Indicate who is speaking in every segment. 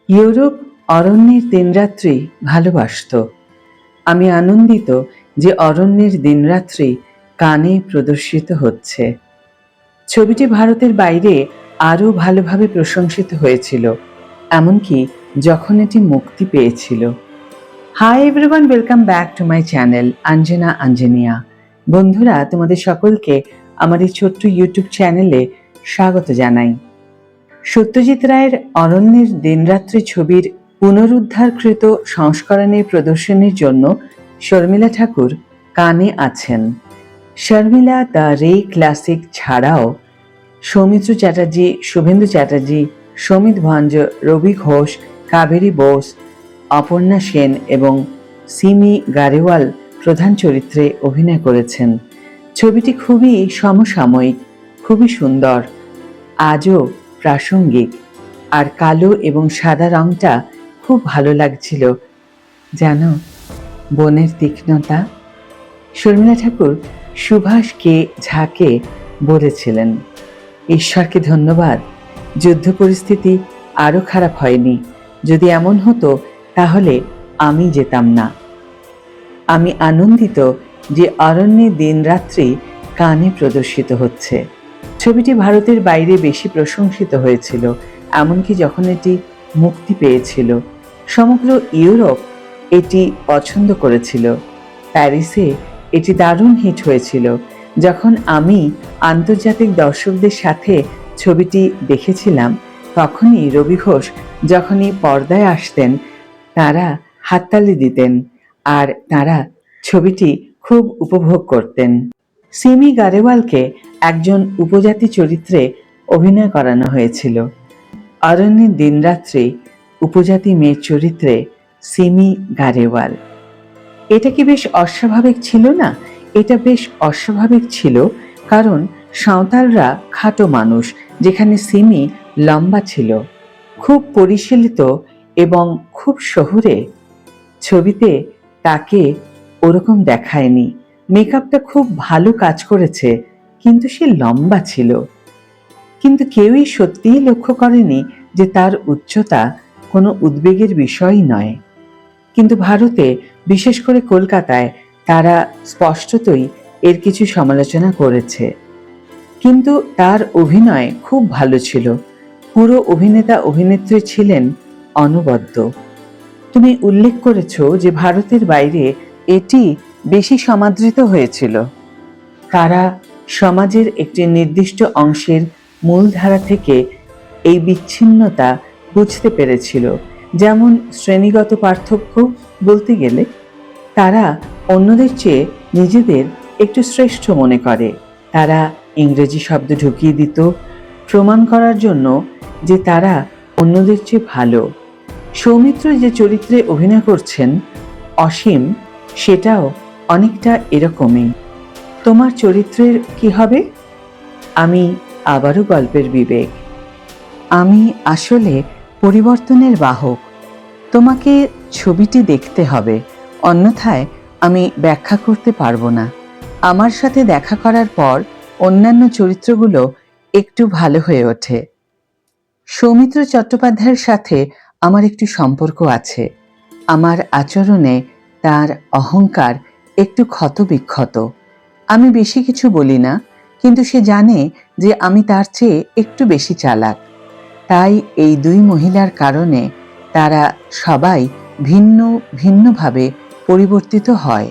Speaker 1: Europe অরণ্যের দিনরাত্রি ভালোবাসত। আমি আনন্দিত যে অরণ্যের দিনরাত্রি কানে প্রদর্শিত হচ্ছে। ছবিটি ভারতের বাইরে আরও ভালোভাবে প্রশংসিত হয়েছিল, এমনকি যখন এটি মুক্তি পেয়েছিল। Hi everyone, welcome back to my channel Anjana Anjania. বন্ধুরা, তোমাদের সকলকে আমার এই ছোট্ট ইউটিউব চ্যানেলে স্বাগত জানাই। সত্যজিৎ রায়ের অরণ্যের দিনরাত্রি ছবির পুনরুদ্ধারকৃত সংস্করণের প্রদর্শনীর জন্য শর্মিলা ঠাকুর কানে আছেন। শর্মিলা দ্য রে ক্লাসিক ছাড়াও সৌমিত্র চ্যাটার্জি, শুভেন্দু চ্যাটার্জি, সমিত ভঞ্জ, রবি ঘোষ, কাবেরী বোস, অপর্ণা সেন এবং সিমি গারেওয়াল প্রধান চরিত্রে অভিনয় করেছেন। ছবিটি খুবই সমসাময়িক, খুবই সুন্দর, আজও প্রাসঙ্গিক। আর কালো এবং সাদা রংটা খুব ভালো লাগছিল, জানো, বনের তীক্ষ্ণতা। শর্মিলা ঠাকুর সুভাষ কে ঝাকে বলেছিলেন, ঈশ্বরকে ধন্যবাদ, যুদ্ধ পরিস্থিতি আরও খারাপ হয়নি। যদি এমন হতো তাহলে আমি যেতাম না। আমি আনন্দিত যে অরণ্যে দিনরাত্রি কানে প্রদর্শিত হচ্ছে। ছবিটি ভারতের বাইরে বেশি প্রশংসিত হয়েছিল, এমনকি যখন এটি মুক্তি পেয়েছিল। সমগ্র ইউরোপ এটি পছন্দ করেছিল। প্যারিসে এটি দারুণ হিট হয়েছিল। যখন আমি আন্তর্জাতিক দর্শকদের সাথে ছবিটি দেখেছিলাম, তখনই রবি ঘোষ যখনই পর্দায় আসতেন তারা হাততালি দিতেন আর তারা ছবিটি খুব উপভোগ করতেন। সিমি গারেওয়ালকে একজন উপজাতি চরিত্রে অভিনয় করানো হয়েছিল। অরণ্যের দিনরাত্রি উপজাতি মেয়ের চরিত্রে সিমি গারেওয়াল। এটা কি বেশ অস্বাভাবিক ছিল না? এটা বেশ অস্বাভাবিক ছিল, কারণ সাঁওতালরা খাটো মানুষ, যেখানে সিমি লম্বা ছিল, খুব পরিশীলিত এবং খুব শহুরে। ছবিতে তাকে ওরকম দেখায়নি। মেকআপটা খুব ভালো কাজ করেছে, কিন্তু সে লম্বা ছিল। কিন্তু কেউই সত্যিই লক্ষ্য করেনি যে তার উচ্চতা কোনো উদ্বেগের বিষয়ই নয়। কিন্তু ভারতে, বিশেষ করে কলকাতায়, তারা স্পষ্টতই এর কিছু সমালোচনা করেছে। কিন্তু তার অভিনয় খুব ভালো ছিল। পুরো অভিনেতা অভিনেত্রী ছিলেন অনবদ্য। তুমি উল্লেখ করেছ যে ভারতের বাইরে এটি বেশি সমাদৃত হয়েছিল। তারা সমাজের একটি নির্দিষ্ট অংশের মূলধারা থেকে এই বিচ্ছিন্নতা বুঝতে পেরেছিল। যেমন শ্রেণীগত পার্থক্য বলতে গেলে, তারা অন্যদের চেয়ে নিজেদের একটু শ্রেষ্ঠ মনে করে। তারা ইংরেজি শব্দ ঢুকিয়ে দিত প্রমাণ করার জন্য যে তারা অন্যদের চেয়ে ভালো। সৌমিত্র যে চরিত্রে অভিনয় করছেন, অসীম, সেটাও অনেকটা এরকমই। তোমার চরিত্রের কি হবে? আমি আবারও গল্পের বিবেক। আমি আসলে পরিবর্তনের বাহক। তোমাকে ছবিটি দেখতে হবে, অন্যথায় আমি ব্যাখ্যা করতে পারবো না। আমার সাথে দেখা করার পর অন্যান্য চরিত্রগুলো একটু ভালো হয়ে ওঠে। সৌমিত্র চট্টোপাধ্যায়ের সাথে আমার একটু সম্পর্ক আছে। আমার আচরণে তার অহংকার একটু ক্ষতবিক্ষত। আমি বেশি কিছু বলি না, কিন্তু সে জানে যে আমি তার চেয়ে একটু বেশি চালাক। তাই এই দুই মহিলার কারণে তারা সবাই ভিন্ন ভিন্নভাবে পরিবর্তিত হয়।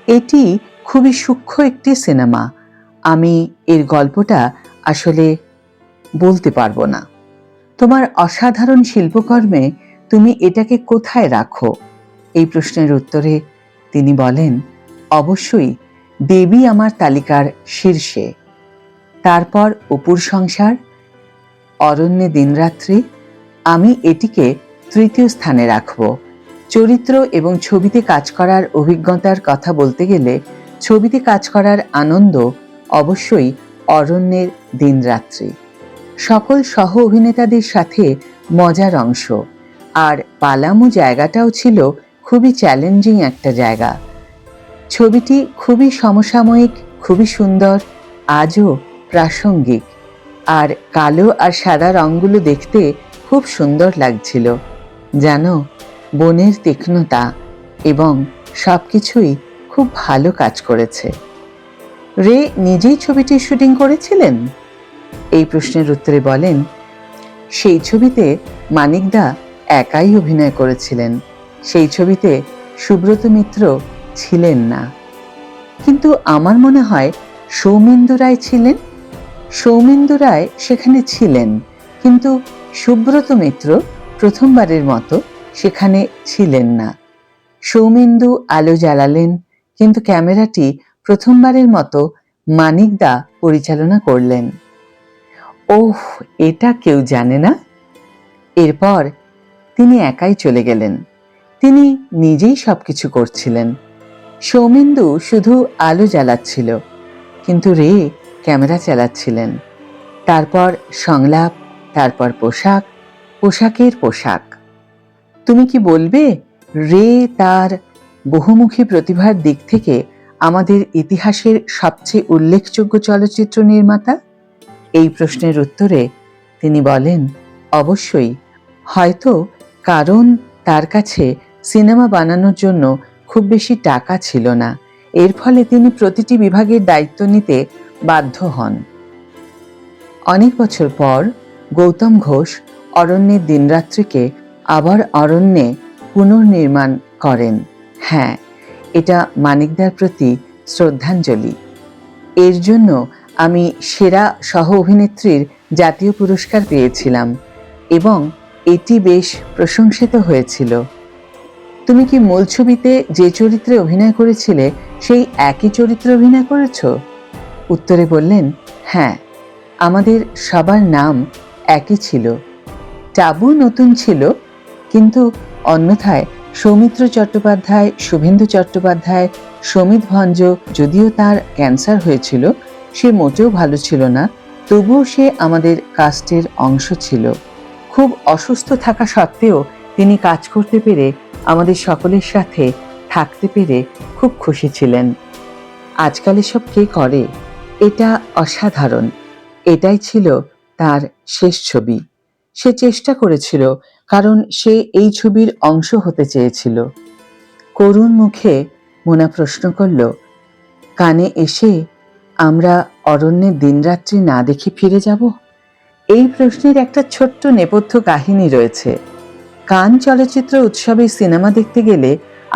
Speaker 1: এটি খুবই সূক্ষ্ম একটি সিনেমা। আমি এর গল্পটা আসলে বলতে পারবো না। তোমার অসাধারণ শিল্পকর্মে তুমি এটাকে কোথায় রাখো? এই প্রশ্নের উত্তরে তিনি বলেন, অবশ্যই দেবী আমার তালিকার শীর্ষে, তারপর অপুর সংসার, অরণ্যে দিনরাত্রি। আমি এটিকে তৃতীয় স্থানে রাখব। চরিত্র এবং ছবিতে কাজ করার অভিজ্ঞতার কথা বলতে গেলে, ছবিতে কাজ করার আনন্দ অবশ্যই অরণ্যের দিনরাত্রি। সকল সহ অভিনেতাদের সাথে মজার অংশ। আর পালামু জায়গাটাও ছিল খুবই চ্যালেঞ্জিং একটা জায়গা। ছবিটি খুবই সমসাময়িক, খুবই সুন্দর, আজও প্রাসঙ্গিক। আর কালো আর সাদা রঙগুলো দেখতে খুব সুন্দর লাগছিল, জানো, বনের তীক্ষ্ণতা এবং সবকিছুই খুব ভালো কাজ করেছে। রে নিজেই ছবিটির শুটিং করেছিলেন? এই প্রশ্নের উত্তরে বলেন, সেই ছবিতে মানিকদা একাই অভিনয় করেছিলেন। সেই ছবিতে সুব্রত মিত্র ছিলেন না। কিন্তু আমার মনে হয় সৌমেন্দু রায় ছিলেন। সৌমেন্দু রায় সেখানে ছিলেন, কিন্তু সুব্রত মিত্র প্রথমবারের মতো সেখানে ছিলেন না। সৌমেন্দু আলো জ্বালালেন, কিন্তু ক্যামেরাটি প্রথমবারের মতো মানিকদা পরিচালনা করলেন। ওহ, এটা কেউ জানে না। এরপর তিনি একাই চলে গেলেন। তিনি নিজেই সবকিছু করছিলেন। সৌমেন্দু শুধু আলো জ্বালাচ্ছিল, কিন্তু রে ক্যামেরা চালাচ্ছিলেন। তারপর সংলাপ, তারপর পোশাক, পোশাকের পোশাক। তুমি কি বলবে রে তার বহুমুখী প্রতিভার দিক থেকে আমাদের ইতিহাসের সবচেয়ে উল্লেখযোগ্য চলচ্চিত্র নির্মাতা? এই প্রশ্নের উত্তরে তিনি বলেন, অবশ্যই। হয়তো কারণ তার কাছে সিনেমা বানানোর জন্য খুব বেশি টাকা ছিল না, এর ফলে তিনি প্রতিটি বিভাগের দায়িত্ব নিতে বাধ্য হন। অনেক বছর পর গৌতম ঘোষ অরণ্যের দিনরাত্রিকে আবার অরণ্যে পুনর্নির্মাণ করেন। হ্যাঁ, এটা মানিকদার প্রতি শ্রদ্ধাঞ্জলি। এর জন্য আমি সেরা সহ অভিনেত্রীর জাতীয় পুরস্কার পেয়েছিলাম এবং এটি বেশ প্রশংসিত হয়েছিল। তুমি কি মূল ছবিতে যে চরিত্রে অভিনয় করেছিলে সেই একই চরিত্রে অভিনয় করেছ? উত্তরে বললেন, হ্যাঁ, আমাদের সবার নাম একই ছিল। টাবু নতুন ছিল, কিন্তু অন্যথায় সৌমিত্র চট্টোপাধ্যায়, শুভেন্দু চট্টোপাধ্যায়, সমিত ভঞ্জ, যদিও তার ক্যান্সার হয়েছিল, সে মোটেও ভালো ছিল না, তবুও সে আমাদের কাস্টের অংশ ছিল। খুব অসুস্থ থাকা সত্ত্বেও তিনি কাজ করতে পেরে, আমাদের সকলের সাথে থাকতে পেরে খুব খুশি ছিলেন। আজকাল এসব কে করে? এটা অসাধারণ। এটাই ছিল তার শেষ ছবি। সে চেষ্টা করেছিল, কারণ সে এই ছবির অংশ হতে চেয়েছিল। করুণ মুখে মোনা প্রশ্ন করল, কানে এসে আমরা অরণ্যের দিনরাত্রি না দেখে ফিরে যাব? এই প্রশ্নের একটা ছোট্ট নেপথ্য কাহিনী রয়েছে। কান চলচ্চিত্র উৎসবে সিনেমা দেখতে গেলে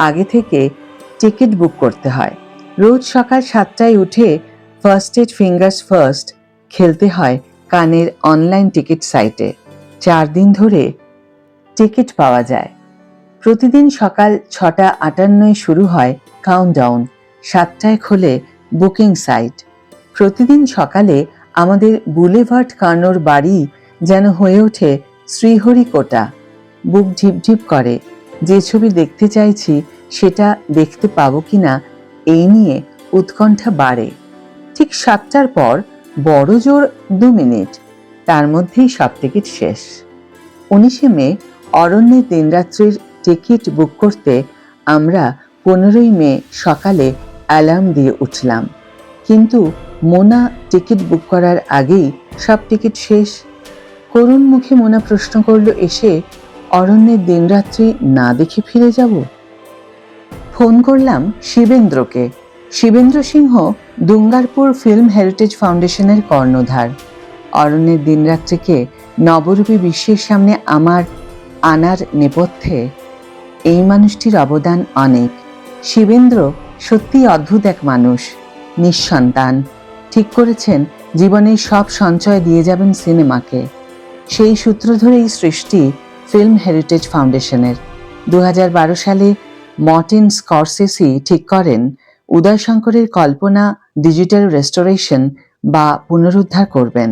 Speaker 1: আগে থেকে টিকিট বুক করতে হয়। রোজ সকাল 7টায় উঠে ফার্স্ট এড ফিঙ্গার্স ফার্স্ট খেলতে হয় কানের অনলাইন টিকিট সাইটে। 4 দিন ধরে টিকিট পাওয়া যায়। প্রতিদিন সকাল 6:58 শুরু হয় কাউন্টডাউন, 7টায় খোলে বুকিং সাইট। প্রতিদিন সকালে আমাদের বুলেভার্ড কার্নোর বাড়ি যেন হয়ে ওঠে শ্রীহরিকোটা। বুক ঢিপঢিপ করে, যে ছবি দেখতে চাইছি সেটা দেখতে পাবো কিনা এই নিয়ে উৎকণ্ঠা বাড়ে। ঠিক 7টার পর বড় জোর 2 মিনিট, তার মধ্যেই সব টিকিট শেষ। 19শে মে অরণ্যের দিনরাত্রির টিকিট বুক করতে আমরা 15ই মে সকালে অ্যালার্ম দিয়ে উঠলাম, কিন্তু মোনা টিকিট বুক করার আগেই সব টিকিট শেষ। করুণ মুখে মোনা প্রশ্ন করল, এসে অরণ্যের দিনরাত্রি না দেখে ফিরে যাব? ফোন করলাম শিবেন্দ্রকে। শিবেন্দ্র সিংহ দুঙ্গারপুর ফিল্ম হেরিটেজ ফাউন্ডেশনের কর্ণধার। অরণ্যের দিনরাত্রিকে নবরূপী বিশ্বের সামনে আমার আনার নেপথ্যে এই মানুষটির অবদান অনেক। শিবেন্দ্র সত্যি অদ্ভুত এক মানুষ, নিঃসন্তান। ঠিক করেছেন জীবনের সব সঞ্চয় দিয়ে যাবেন সিনেমাকে। সেই সূত্র ধরেই সৃষ্টি ফিল্ম হেরিটেজ ফাউন্ডেশনের। 2012 সালে মর্টিন স্করসেসি ঠিক করেন উদয় শঙ্করের কল্পনা ডিজিটাল রেস্টোরেশন বা পুনরুদ্ধার করবেন,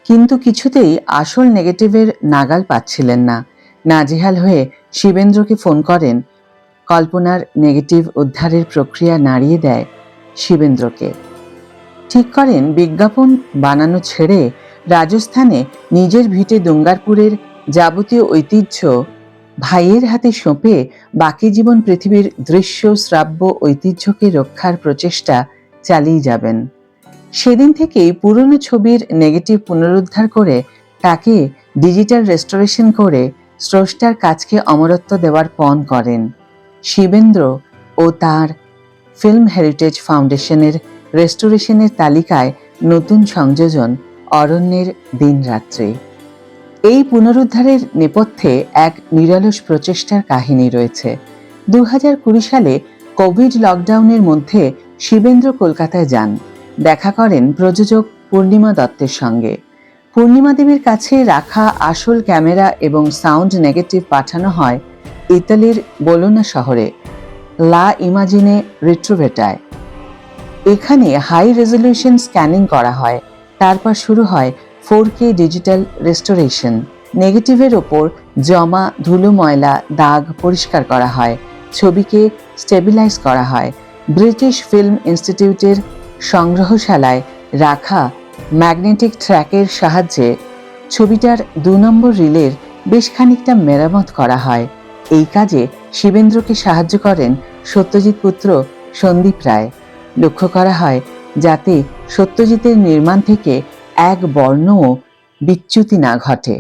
Speaker 1: কিন্তু কিছুতেই আসল নেগেটিভের নাগাল পাচ্ছিলেন না। নাজেহাল হয়ে শিবেন্দ্রকে ফোন করেন। কল্পনার নেগেটিভ উদ্ধারের প্রক্রিয়া নাড়িয়ে দেয় শিবেন্দ্রকে। ঠিক করেন বিজ্ঞাপন বানানো ছেড়ে রাজস্থানে নিজের ভিটে দুঙ্গারপুরের যাবতীয় ঐতিহ্য ভাইয়ের হাতে সঁপে বাকি জীবন পৃথিবীর দৃশ্য শ্রাব্য ঐতিহ্যকে রক্ষার প্রচেষ্টা চালিয়ে যাবেন। সেদিন থেকেই পুরনো ছবির নেগেটিভ পুনরুদ্ধার করে তাকে ডিজিটাল রেস্টোরেশন করে স্রষ্টার কাজকে অমরত্ব দেওয়ার পণ করেন। শিবেন্দ্র ও তার ফিল্ম হেরিটেজ ফাউন্ডেশনের রেস্টোরেশনের তালিকায় নতুন সংযোজন অরণ্যের দিনরাত্রি। এই পুনরুদ্ধারের নেপথ্যে এক নিরলস প্রচেষ্টার কাহিনী রয়েছে। 2020 সালে কোভিড লকডাউনের মধ্যে শিবেন্দ্র কলকাতায় যান, দেখা করেন প্রযোজক পূর্ণিমা দত্তের সঙ্গে। পূর্ণিমা দেবীর কাছে রাখা আসল ক্যামেরা এবং সাউন্ড নেগেটিভ পাঠানো হয় ইতালির বোলোনা শহরে লা ইমাজিনে রিট্রোভেটায়। এখানে হাই রেজলিউশন স্ক্যানিং করা হয়, তারপর শুরু হয় 4K ডিজিটাল রেস্টোরেশন। নেগেটিভের ওপর জমা ধুলো ময়লা দাগ পরিষ্কার করা হয়, ছবিকে স্টেবিলাইজ করা হয়। ব্রিটিশ ফিল্ম ইনস্টিটিউটের সংগ্রহশালায় রাখা ম্যাগনেটিক ট্র্যাকের সাহায্যে ছবিটার 2 নম্বর রিলের বেশ খানিকটা মেরামত করা হয়। এই কাজে শিবেন্দ্রকে সাহায্য করেন সত্যজিৎ পুত্র সন্দীপ রায়। লক্ষ্য করা হয় যাতে সত্যজিতের নির্মাণ থেকে এক বর্ণও বিচ্যুতি না ঘটে।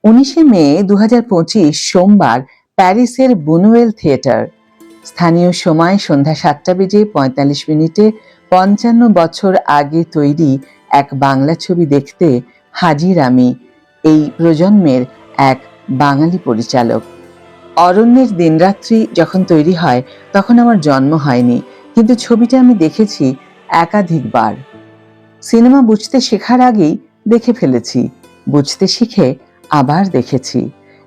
Speaker 1: 19 মে 2025 সোমবার প্যারিসের বুনুয়েল থিয়েটার, স্থানীয় সময় সন্ধ্যা 7:45 55 বছর আগে তৈরি এক বাংলা ছবি দেখতে হাজির আমি, এই প্রজন্মের এক বাঙালি পরিচালক। অরণ্যের দিনরাত্রি যখন তৈরি হয় তখন আমার জন্ম হয়নি, কিন্তু ছবিটা আমি দেখেছি একাধিকবার। সিনেমা বুঝতে শেখার আগেই দেখে ফেলেছি, বুঝতে শিখে আবার দেখেছি।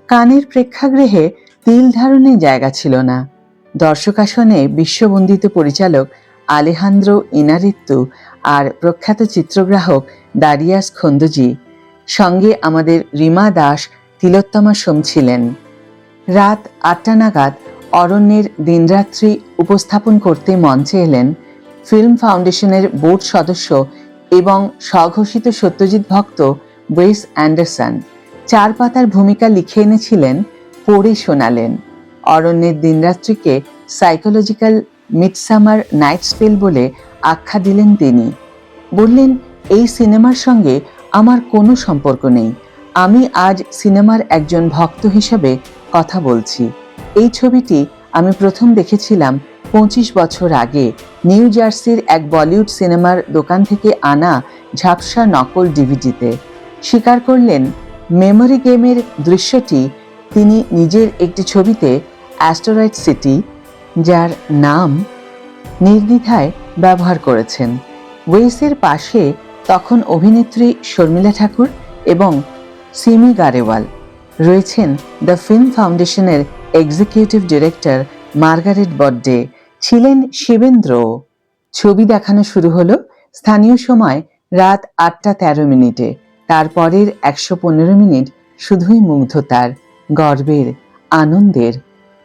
Speaker 1: কানের প্রেক্ষাগৃহে তিল ধারণের জায়গা ছিল না। দর্শকাসনে বিশ্ববন্দিত পরিচালক আলেহান্দ্রো ইনারিত্তু আর প্রখ্যাত চিত্রগ্রাহক দারিয়াস খন্দজি, সঙ্গে আমাদের রিমা দাস, তিলোত্তমা সোম ছিলেন। রাত 8টা নাগাদ অরণ্যের দিনরাত্রি উপস্থাপন করতে মঞ্চে এলেন ফিল্ম ফাউন্ডেশনের বোর্ড সদস্য এবং স্বঘোষিত সত্যজিৎ ভক্ত ওয়েস অ্যান্ডারসন। 4 পাতার ভূমিকা লিখে এনেছিলেন, পড়ে শোনালেন। অরণ্যের দিনরাত্রিকে সাইকোলজিক্যাল মিডসামার নাইট স্পেল বলে আখ্যা দিলেন তিনি। বললেন, এই সিনেমার সঙ্গে আমার কোনো সম্পর্ক নেই, আমি আজ সিনেমার একজন ভক্ত হিসেবে কথা বলছি। এই ছবিটি আমি প্রথম দেখেছিলাম 25 বছর আগে নিউ জার্সির এক বলিউড সিনেমার দোকান থেকে আনা ঝাপসা নকল ডিভিডিতে। স্বীকার করলেন, মেমোরি গেমের দৃশ্যটি তিনি নিজের একটি ছবিতে অ্যাস্টেরয়েড সিটি, যার নাম, নির্দ্বিধায় ব্যবহার করেছেন। ওয়েসের পাশে তখন অভিনেত্রী শর্মিলা ঠাকুর এবং সিমি গারেওয়াল রয়েছেন। দ্য ফিল্ম ফাউন্ডেশনের এক্সিকিউটিভ ডিরেক্টর মার্গারেট বড্ডে ছিলেন শিবেন্দ্র। ছবি দেখানো শুরু হলো স্থানীয় সময় রাত 8:13। তারপরের 115 মিনিট শুধুই মুগ্ধতার, গর্বের, আনন্দের।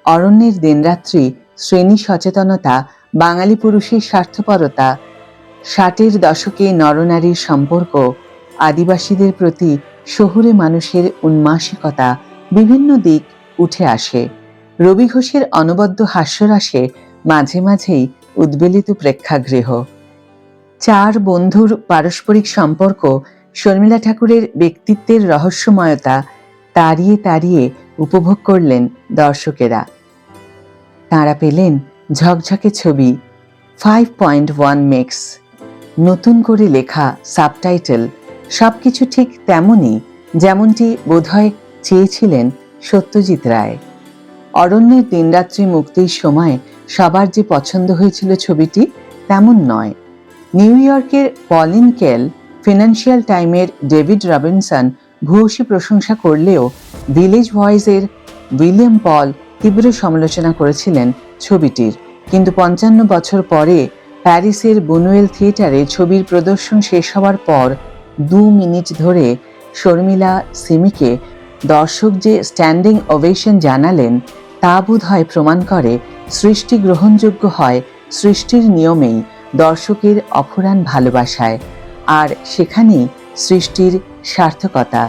Speaker 1: অরণ্যের দিনরাত্রি শ্রেণী সচেতনতা, বাঙালি পুরুষের স্বার্থপরতা, 60-এর দশকে নরনারীর সম্পর্ক, আদিবাসীদের প্রতি শহুরে মানুষের উন্মাসিকতা, বিভিন্ন দিক উঠে আসে। রবি ঘোষের অনবদ্য হাস্যরসে মাঝে মাঝেই উদ্বেলিত প্রেক্ষাগৃহ। 4 বন্ধুর পারস্পরিক সম্পর্ক, শর্মিলা ঠাকুরের ব্যক্তিত্বের রহস্যময়তা তাড়িয়ে তাড়িয়ে উপভোগ করলেন দর্শকেরা। তাঁরা পেলেন ঝকঝকে ছবি, 5.1 মেক্স, নতুন করে লেখা সাবটাইটেল, সবকিছু ঠিক তেমনই যেমনটি বোধহয় চেয়েছিলেন সত্যজিৎ রায়। অরণ্যের দিনরাত্রি মুক্তির সময় সবার যে পছন্দ হয়েছিল ছবিটি, তেমন নয়। নিউ ইয়র্কের পলিন কেল, ফিনান্সিয়াল টাইমের ডেভিড রবিনসন ভূয়সী প্রশংসা করলেও ভিলেজ ভয়েসের উইলিয়াম পল তীব্র সমালোচনা করেছিলেন ছবিটির। কিন্তু 55 বছর পরে প্যারিসের বুনুয়েল থিয়েটারে ছবির প্রদর্শন শেষ হওয়ার পর 2 মিনিট ধরে শর্মিলা সিমিকে দর্শক যে স্ট্যান্ডিং ওভেশন জানালেন, তা বোধহয় প্রমাণ করে সৃষ্টি গ্রহণযোগ্য হয় সৃষ্টির নিয়মেই, দর্শকের অফুরান ভালোবাসায়। আর সেখানেই সৃষ্টির সার্থকতা,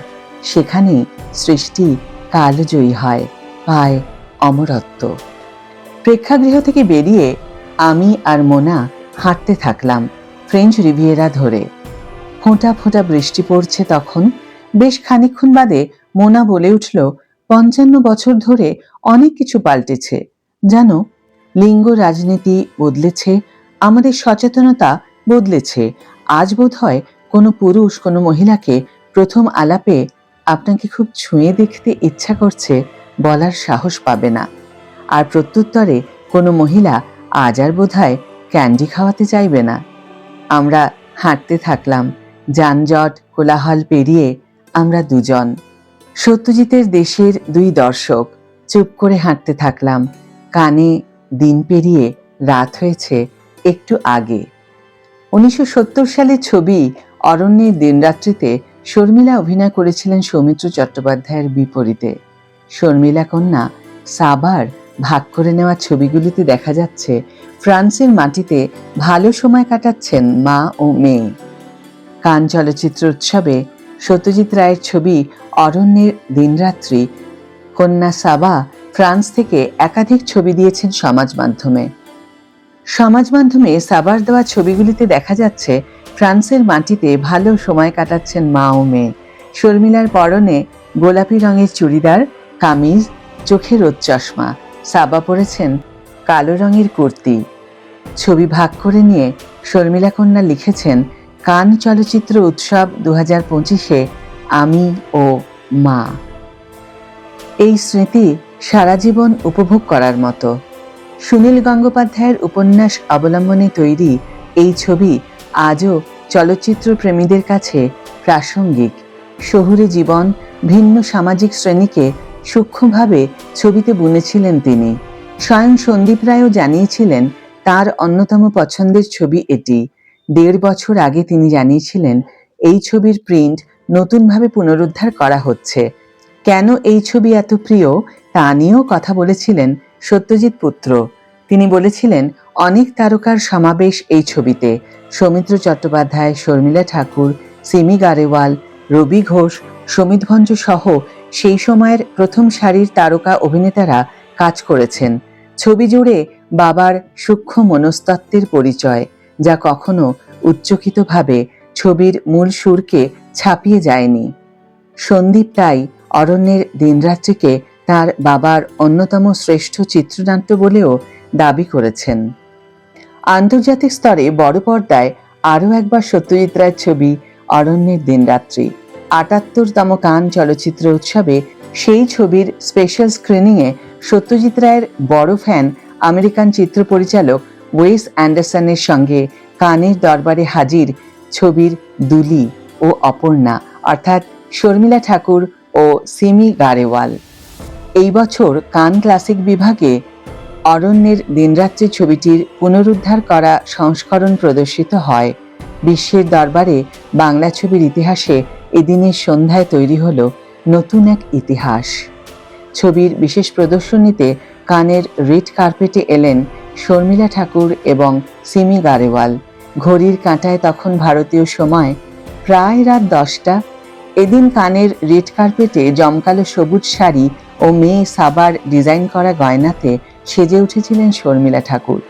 Speaker 1: সেখানেই সৃষ্টি কালজয়ী হয়, পায় অমরত্ব। প্রেক্ষাগৃহ থেকে বেরিয়ে আমি আর মোনা হাঁটতে থাকলাম ফ্রেঞ্চ রিভিয়েরা ধরে। ফোঁটা ফোঁটা বৃষ্টি পড়ছে তখন। বেশ খানিকক্ষণ বাদে মোনা বলে উঠল, ৫৫ বছর ধরে অনেক কিছু পাল্টেছে। জানো, লিঙ্গ রাজনীতি বদলেছে, আমাদের সচেতনতা বদলেছে। আজ বোধ হয় কোনো পুরুষ কোনো মহিলাকে প্রথম আলাপে আপনাকে খুব ছুঁয়ে দেখতে ইচ্ছা করছে বলার সাহস পাবে না। আর প্রত্যুত্তরে কোনো মহিলা আজ আর বোধহয় ক্যান্ডি খাওয়াতে চাইবে না। আমরা হাঁটতে থাকলাম, যানজট কোলাহল পেরিয়ে। আমরা দুজন, সত্যজিতের দেশের দুই দর্শক, চুপ করে হাঁটতে থাকলাম। কানে দিন পেরিয়ে রাত হয়েছে একটু আগে। ১৯৭০ সালের ছবি অরণ্যের দিনরাত্রিতে শর্মিলা অভিনয় করেছিলেন সৌমিত্র চট্টোপাধ্যায়ের বিপরীতে। শর্মিলা কন্যা সাবার ভাগ করে নেওয়া ছবিগুলিতে দেখা যাচ্ছে ফ্রান্সের মাটিতে ভালো সময় কাটাচ্ছেন মা ও মেয়ে। কান চলচ্চিত্র উৎসবে সত্যজিৎ রায়ের ছবি অরণ্যের দিনরাত্রি কন্যা সাবা ফ্রান্স থেকে একাধিক ছবি দিয়েছেন সমাজ মাধ্যমে। সমাজ মাধ্যমে সাবার দেওয়া ছবিগুলিতে দেখা যাচ্ছে ফ্রান্সের মাটিতে ভালো সময় কাটাচ্ছেন মা ও মেয়ে। শর্মিলার পরনে গোলাপি রঙের চুড়িদার, কামিজ, চোখে রোদ চশমা। সাবা পরেছেন কালো রঙের কুর্তি। ছবি ভাগ করে নিয়ে শর্মিলা কন্যা লিখেছেন, কান চলচ্চিত্র উৎসব ২০২৫-এ আমি ও মা। এই স্মৃতি সারা জীবন উপভোগ করার মতো। সুনীল গঙ্গোপাধ্যায়ের উপন্যাস অবলম্বনে তৈরি এই ছবি আজও চলচ্চিত্র প্রেমীদের কাছে প্রাসঙ্গিক। শহুরে জীবন, ভিন্ন সামাজিক শ্রেণীকে সূক্ষ্মভাবে ছবিতে বুনেছিলেন তিনি। স্বয়ং সন্দীপ রায়ও জানিয়েছিলেন তার অন্যতম পছন্দের ছবি এটি। ১.৫ বছর আগে তিনি জানিয়েছিলেন এই ছবির প্রিন্ট নতুনভাবে পুনরুদ্ধার করা হচ্ছে। কেন এই ছবি এত প্রিয় তা নিয়েও কথা বলেছিলেন সত্যজিৎ পুত্র। তিনি বলেছিলেন, অনেক তারকার সমাবেশ এই ছবিতে। সৌমিত্র চট্টোপাধ্যায়, শর্মিলা ঠাকুর, সিমি গারেওয়াল, রবি ঘোষ, সমিত ভঞ্জ সহ সেই সময়ের প্রথম সারির তারকা অভিনেতারা কাজ করেছেন। ছবি জুড়ে বাবার সূক্ষ্ম মনস্তত্ত্বের পরিচয়, যা কখনো উচ্চকিতভাবে ছবির মূল সুরকে ছাপিয়ে যায়নি। সন্দীপ তাই অরণ্যের দিনরাত্রিকে তার বাবার অন্যতম শ্রেষ্ঠ চিত্রনাট্য বলেও দাবি করেছেন। আন্তর্জাতিক স্তরে বড় পর্দায় আরও একবার সত্যজিৎ রায়ের ছবি অরণ্যের দিনরাত্রি। ৭৮তম কান চলচ্চিত্র উৎসবে সেই ছবির স্পেশাল স্ক্রিনিংয়ে সত্যজিৎ রায়ের বড় ফ্যান আমেরিকান চিত্র পরিচালক ওয়েস অ্যান্ডারসনের সঙ্গে কানের দরবারে হাজির ছবির দুলি ও অপর্ণা, অর্থাৎ শর্মিলা ঠাকুর ও সিমি গারেওয়াল। এই বছর কান ক্লাসিক বিভাগে অরণ্যের দিনরাত্রি ছবিটির পুনরুদ্ধার করা সংস্করণ প্রদর্শিত হয়। বিশ্বের দরবারে বাংলা ছবির ইতিহাসে এদিনের সন্ধ্যায় তৈরি হল নতুন এক ইতিহাস। ছবির বিশেষ প্রদর্শনীতে কানের রেড কার্পেটে এলেন শর্মিলা ঠাকুর এবং সিমি গারেওয়াল। ঘড়ির কাঁটায় তখন ভারতীয় সময় প্রায় রাত ১০টা। এদিন কানের রেড কার্পেটে জমকালো সবুজ শাড়ি ও মেয়ে সাবার ডিজাইন করা গয়নাতে সেজে উঠেছিলেন শর্মিলা ঠাকুর।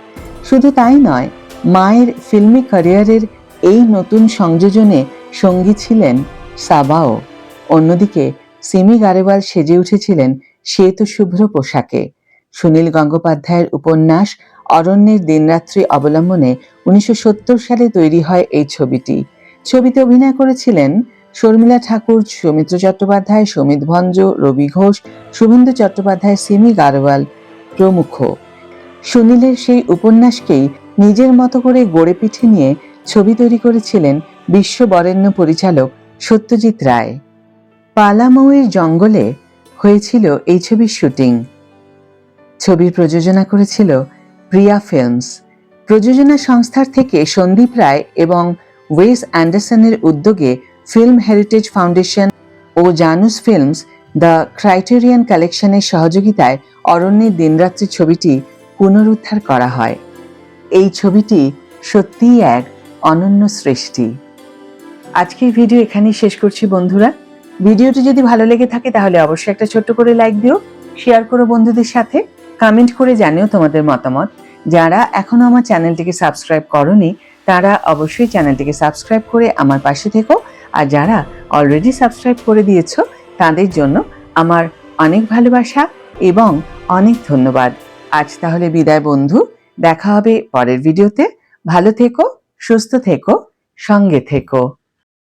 Speaker 1: শুধু তাই নয়, মায়ের ফিল্মি ক্যারিয়ারের এই নতুন সংযোজনে সঙ্গী ছিলেন সাবাও। অন্যদিকে সিমি গারেওয়াল সেজে উঠেছিলেন শ্বেত শুভ্র পোশাকে। সুনীল গঙ্গোপাধ্যায়ের উপন্যাস অরণ্যের দিনরাত্রি অবলম্বনে ১৯৭০ সালে তৈরি হয় এই ছবিটি। ছবিতে অভিনয় করেছিলেন শর্মিলা ঠাকুর, সৌমিত্র চট্টোপাধ্যায়, সমিত ভঞ্জ, রবি ঘোষ, শুভেন্দু চট্টোপাধ্যায়, সিমি গারেওয়াল প্রমুখ। সুনীলের সেই উপন্যাসকেই নিজের মতো করে গড়ে পিঠে নিয়ে ছবি তৈরি করেছিলেন বিশ্ববরেণ্য পরিচালক সত্যজিৎ রায়। পালামৌয়ের জঙ্গলে হয়েছিল এই ছবির শুটিং। ছবির প্রযোজনা করেছিল প্রিয়া ফিল্মস। প্রযোজনা সংস্থার থেকে সন্দীপ রায় এবং ওয়েস অ্যান্ডারসনের উদ্যোগে ফিল্ম হেরিটেজ ফাউন্ডেশন ও জানুস ফিল্মস দ্য ক্রাইটেরিয়ান কালেকশনের সহযোগিতায় অরণ্যের দিনরাত্রি ছবিটি পুনরুদ্ধার করা হয়। এই ছবিটি সত্যিই এক অনন্য সৃষ্টি। আজকের ভিডিও এখানেই শেষ করছি বন্ধুরা। ভিডিওটি যদি ভালো লেগে থাকে তাহলে অবশ্যই একটা ছোট্ট করে লাইক দিও, শেয়ার করো বন্ধুদের সাথে, কমেন্ট করে জানিও তোমাদের মতামত। যারা এখনো আমার চ্যানেলটিকে সাবস্ক্রাইব করোনি তারা অবশ্যই চ্যানেলটিকে সাবস্ক্রাইব করে আমার পাশে থেকো, আর যারা অলরেডি সাবস্ক্রাইব করে দিয়েছো তাদের জন্য আমার অনেক ভালোবাসা এবং অনেক ধন্যবাদ। আজ তাহলে বিদায় বন্ধু, দেখা হবে পরের ভিডিওতে। ভালো থেকো, সুস্থ থেকো, সঙ্গে থেকো।